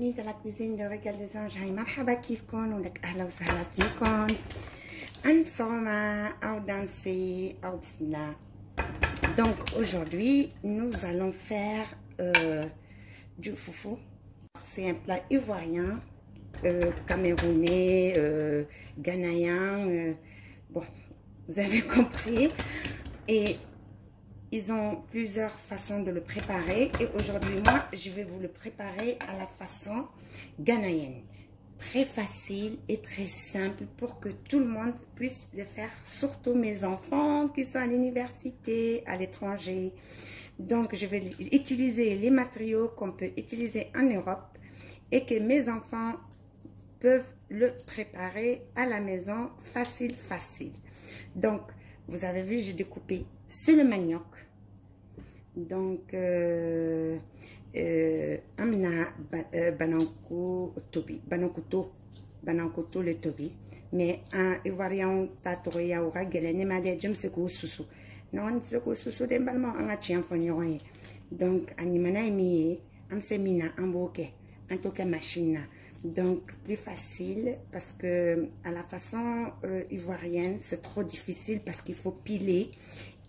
bienvenue dans la cuisine de Régal des Anges. Hay marhaba kifkon ou lak ahla wa sahla fikon. Ansoma ou danser ou bismillah. Donc aujourd'hui, nous allons faire du foufou. C'est un plat ivoirien, camerounais, ghanéen. Bon, vous avez compris. Et ils ont plusieurs façons de le préparer. Et aujourd'hui, moi, je vais vous le préparer à la façon ghanéenne. Très facile et très simple pour que tout le monde puisse le faire. Surtout mes enfants qui sont à l'université, à l'étranger. Donc, je vais utiliser les matériaux qu'on peut utiliser en Europe et que mes enfants peuvent le préparer à la maison facile. Donc, vous avez vu, j'ai découpé sur le manioc. Donc, amna bananko le tobi. Mais un ivoirien tatoya ou ragele m'a dit, je me sais quoi sous. Non, c'est quoi sous des balmans en a chien fonnier. Donc, animana emi, am semina, en bouquet, en tout cas machine. Donc, plus facile parce que à la façon ivoirienne, c'est trop difficile parce qu'il faut piler.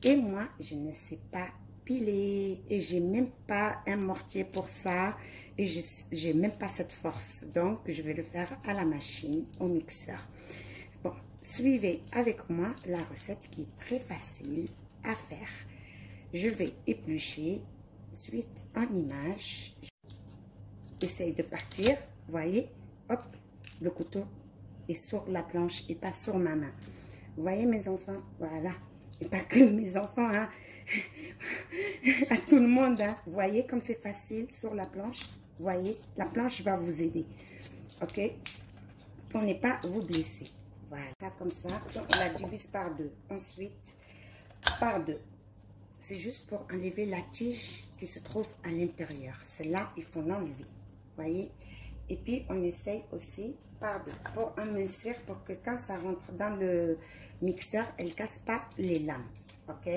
Et moi, je ne sais pas piler et j'ai même pas un mortier pour ça et j'ai même pas cette force. Donc, je vais le faire à la machine, au mixeur. Bon, suivez avec moi la recette qui est très facile à faire. Je vais éplucher suite en image. Essaye de partir. Voyez, hop, le couteau est sur la planche et pas sur ma main. Vous voyez mes enfants, voilà. Et pas que mes enfants, hein. À tout le monde, hein. Vous voyez comme c'est facile sur la planche. Vous voyez, la planche va vous aider. Ok, pour ne pas vous blesser. Voilà, ça comme ça. Donc on la divise par deux. Ensuite, par deux. C'est juste pour enlever la tige qui se trouve à l'intérieur. C'est là, il faut l'enlever. Vous voyez. Et puis, on essaye aussi par deux pour amincir, pour que quand ça rentre dans le mixeur, elle ne casse pas les lames. OK?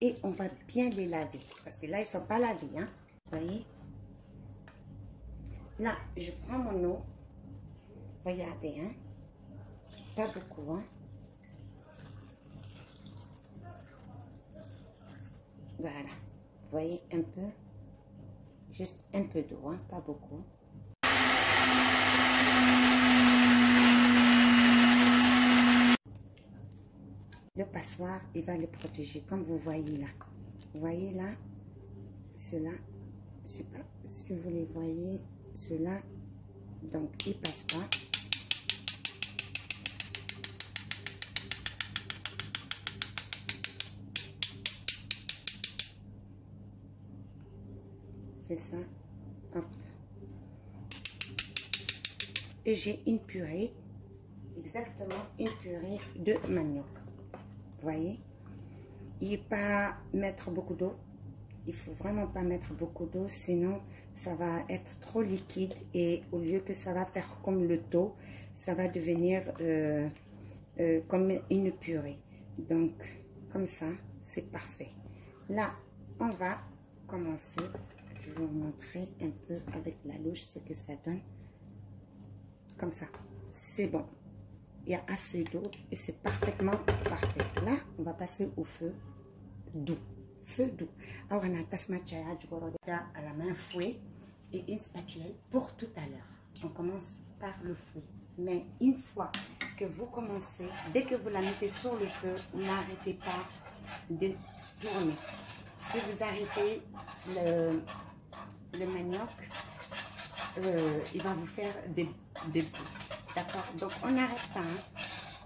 Et on va bien les laver. Parce que là, ils ne sont pas lavés. Hein? Vous voyez? Là, je prends mon eau. Regardez. Hein? Pas beaucoup. Hein? Voilà, vous voyez un peu, juste un peu d'eau, hein, pas beaucoup. Le passoire, il va le protéger, comme vous voyez là. Vous voyez là, cela, je sais pas si vous les voyez, cela, donc il passe pas. Ça, hop. Et j'ai une purée, exactement une purée de manioc. Vous voyez, il ne faut pas mettre beaucoup d'eau. Il faut vraiment pas mettre beaucoup d'eau, sinon ça va être trop liquide et au lieu que ça va faire comme le taux, ça va devenir comme une purée. Donc comme ça, c'est parfait. Là, on va commencer. Je vais vous montrer un peu avec la louche ce que ça donne. Comme ça. C'est bon. Il y a assez d'eau et c'est parfaitement parfait. Là, on va passer au feu doux. Feu doux. Alors, on a à la main fouet et une spatule pour tout à l'heure. On commence par le fouet. Mais une fois que vous commencez, dès que vous la mettez sur le feu, n'arrêtez pas de tourner. Si vous arrêtez le manioc, il va vous faire des bruits. D'accord? Donc, on n'arrête pas. Hein.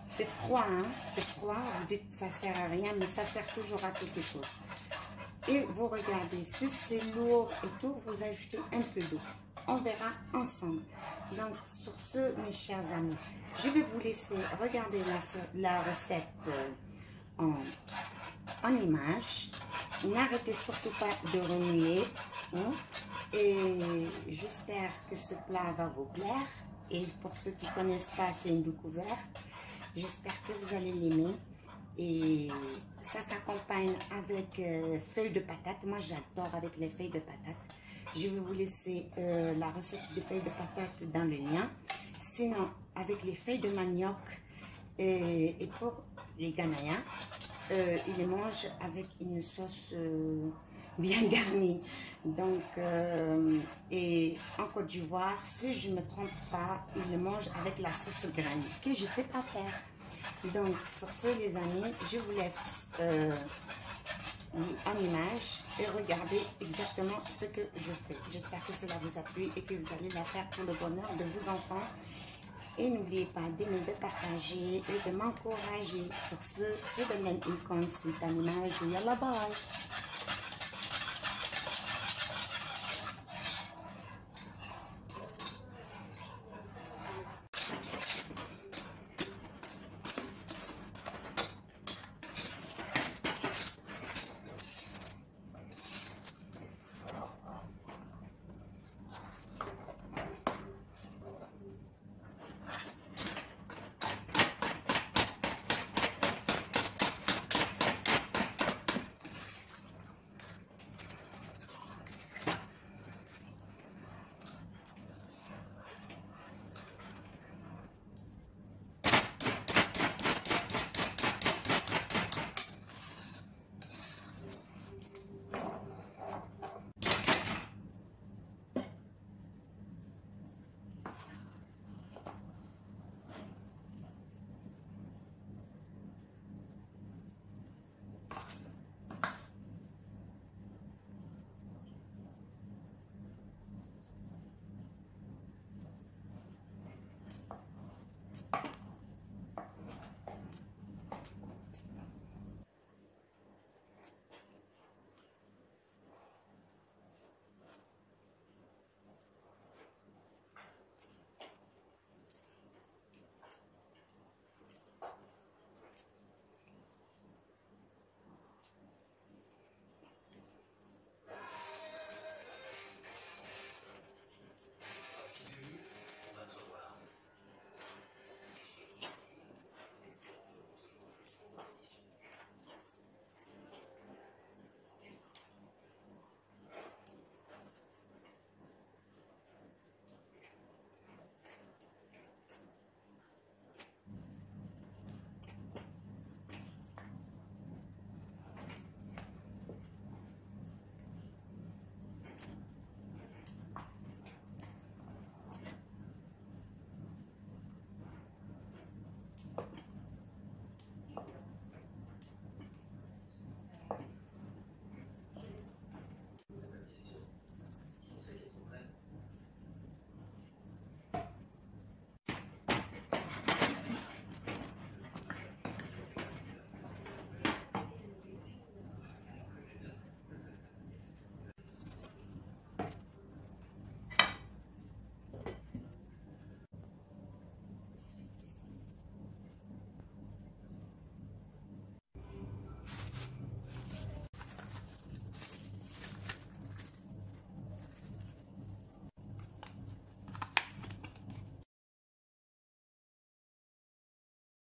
C'est froid. Hein? C'est froid. Vous dites ça sert à rien, mais ça sert toujours à quelque chose. Et vous regardez. Si c'est lourd et tout, vous ajoutez un peu d'eau. On verra ensemble. Donc, sur ce, mes chers amis, je vais vous laisser regarder la recette en image. N'arrêtez surtout pas de remuer. Hein? Et j'espère que ce plat va vous plaire. Et pour ceux qui ne connaissent pas, c'est une découverte. J'espère que vous allez l'aimer. Et ça s'accompagne avec feuilles de patates. Moi, j'adore avec les feuilles de patates. Je vais vous laisser la recette des feuilles de patates dans le lien. Sinon, avec les feuilles de manioc et pour les Ghanéens, ils les mangent avec une sauce bien garnie. Donc, et en Côte d'Ivoire, si je ne me trompe pas, ils le mangent avec la sauce granny, que je ne sais pas faire. Donc, sur ce, les amis, je vous laisse en image et regardez exactement ce que je fais. J'espère que cela vous a plu et que vous allez la faire pour le bonheur de vos enfants. Et n'oubliez pas d'aimer, de partager et de m'encourager. Sur ce, je donne une compte suite à l'image. Yalla bye!